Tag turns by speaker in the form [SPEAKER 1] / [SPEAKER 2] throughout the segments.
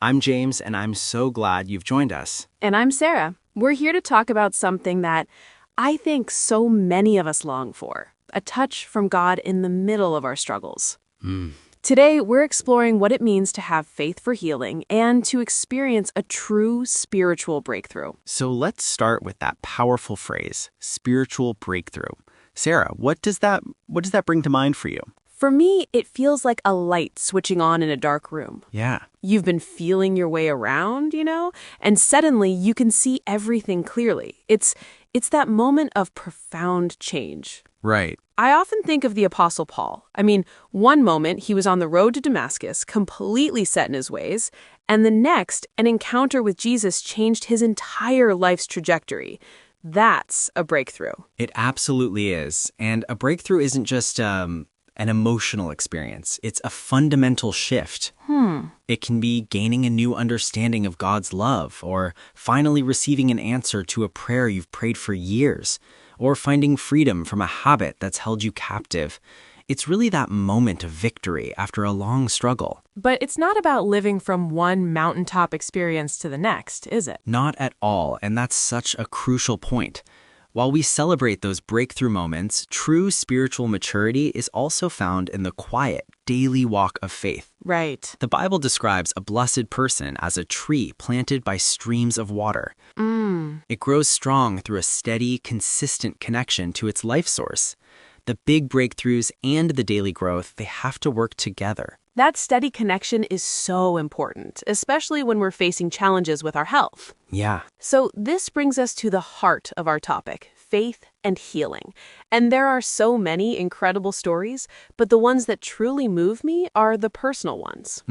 [SPEAKER 1] I'm James, and I'm so glad you've joined us.
[SPEAKER 2] And I'm Sarah. We're here to talk about something that I think so many of us long for, a touch from God in the middle of our struggles. Today, we're exploring what it means to have faith for healing and to experience a true spiritual breakthrough.
[SPEAKER 1] So let's start with that powerful phrase, spiritual breakthrough. Sarah, what does that bring to mind for you?
[SPEAKER 2] For me, it feels like a light switching on in a dark room.
[SPEAKER 1] Yeah.
[SPEAKER 2] You've been feeling your way around, and suddenly you can see everything clearly. It's that moment of profound change.
[SPEAKER 1] Right.
[SPEAKER 2] I often think of the Apostle Paul. One moment he was on the road to Damascus, completely set in his ways, and the next, an encounter with Jesus changed his entire life's trajectory. That's a breakthrough.
[SPEAKER 1] It absolutely is. And a breakthrough isn't just an emotional experience. It's a fundamental shift. It can be gaining a new understanding of God's love, or finally receiving an answer to a prayer you've prayed for years, or finding freedom from a habit that's held you captive. It's really that moment of victory after a long struggle.
[SPEAKER 2] But it's not about living from one mountaintop experience to the next, is it?
[SPEAKER 1] Not at all, and that's such a crucial point. While we celebrate those breakthrough moments, true spiritual maturity is also found in the quiet, daily walk of faith.
[SPEAKER 2] Right.
[SPEAKER 1] The Bible describes a blessed person as a tree planted by streams of water. It grows strong through a steady, consistent connection to its life source. The big breakthroughs and the daily growth, they have to work together.
[SPEAKER 2] That steady connection is so important, especially when we're facing challenges with our health.
[SPEAKER 1] Yeah.
[SPEAKER 2] So this brings us to the heart of our topic, faith and healing. And there are so many incredible stories, but the ones that truly move me are the personal ones.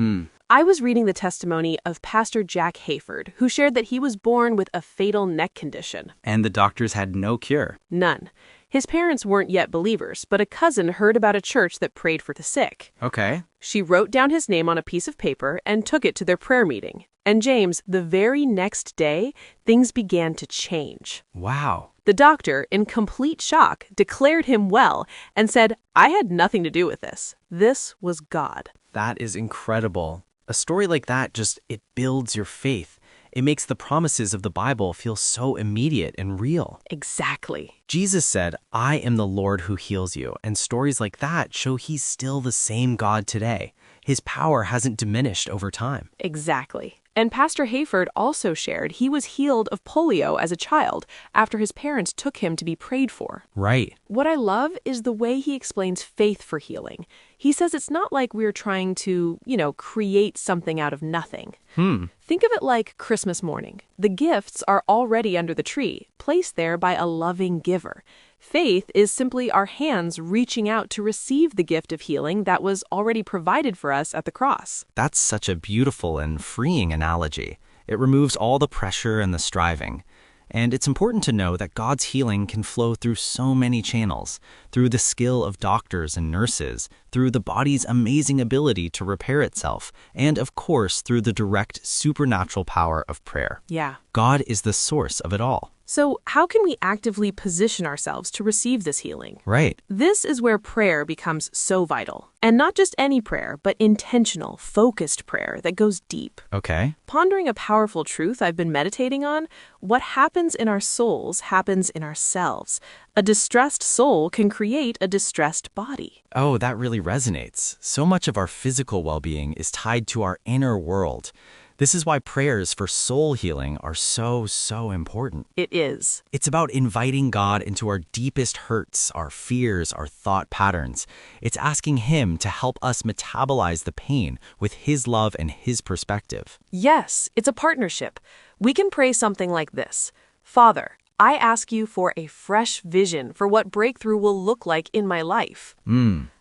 [SPEAKER 2] I was reading the testimony of Pastor Jack Hayford, who shared that he was born with a fatal neck condition.
[SPEAKER 1] And the doctors had no cure.
[SPEAKER 2] None. His parents weren't yet believers, but a cousin heard about a church that prayed for the sick.
[SPEAKER 1] Okay.
[SPEAKER 2] She wrote down his name on a piece of paper and took it to their prayer meeting. And James, the very next day, things began to change.
[SPEAKER 1] Wow.
[SPEAKER 2] The doctor, in complete shock, declared him well and said, "I had nothing to do with this. This was God."
[SPEAKER 1] That is incredible. A story like that it builds your faith. It makes the promises of the Bible feel so immediate and real.
[SPEAKER 2] Exactly.
[SPEAKER 1] Jesus said, "I am the Lord who heals you," and stories like that show he's still the same God today. His power hasn't diminished over time.
[SPEAKER 2] Exactly. And Pastor Hayford also shared he was healed of polio as a child after his parents took him to be prayed for.
[SPEAKER 1] Right.
[SPEAKER 2] What I love is the way he explains faith for healing. He says it's not like we're trying to, create something out of nothing. Think of it like Christmas morning. The gifts are already under the tree, placed there by a loving giver. Faith is simply our hands reaching out to receive the gift of healing that was already provided for us at the cross.
[SPEAKER 1] That's such a beautiful and freeing analogy. It removes all the pressure and the striving. And it's important to know that God's healing can flow through so many channels, through the skill of doctors and nurses, through the body's amazing ability to repair itself, and of course, through the direct supernatural power of prayer.
[SPEAKER 2] Yeah.
[SPEAKER 1] God is the source of it all.
[SPEAKER 2] So how can we actively position ourselves to receive this healing?
[SPEAKER 1] Right.
[SPEAKER 2] This is where prayer becomes so vital. And not just any prayer, but intentional, focused prayer that goes deep.
[SPEAKER 1] Okay.
[SPEAKER 2] Pondering a powerful truth I've been meditating on, what happens in our souls happens in ourselves. A distressed soul can create a distressed body.
[SPEAKER 1] Oh, that really resonates. So much of our physical well-being is tied to our inner world. This is why prayers for soul healing are so important.
[SPEAKER 2] It is.
[SPEAKER 1] It's about inviting God into our deepest hurts, our fears, our thought patterns. It's asking Him to help us metabolize the pain with His love and His perspective.
[SPEAKER 2] Yes, it's a partnership. We can pray something like this. Father, I ask you for a fresh vision for what breakthrough will look like in my life.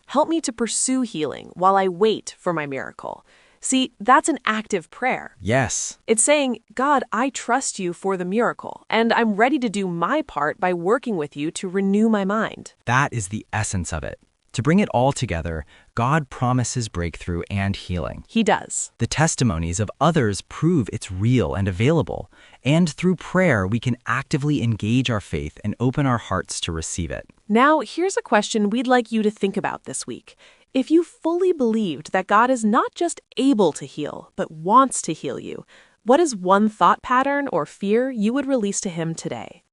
[SPEAKER 2] Help me to pursue healing while I wait for my miracle. See, that's an active prayer.
[SPEAKER 1] Yes.
[SPEAKER 2] It's saying, God, I trust you for the miracle, and I'm ready to do my part by working with you to renew my mind.
[SPEAKER 1] That is the essence of it. To bring it all together, God promises breakthrough and healing.
[SPEAKER 2] He does.
[SPEAKER 1] The testimonies of others prove it's real and available. And through prayer, we can actively engage our faith and open our hearts to receive it.
[SPEAKER 2] Now, here's a question we'd like you to think about this week. If you fully believed that God is not just able to heal, but wants to heal you, what is one thought pattern or fear you would release to Him today?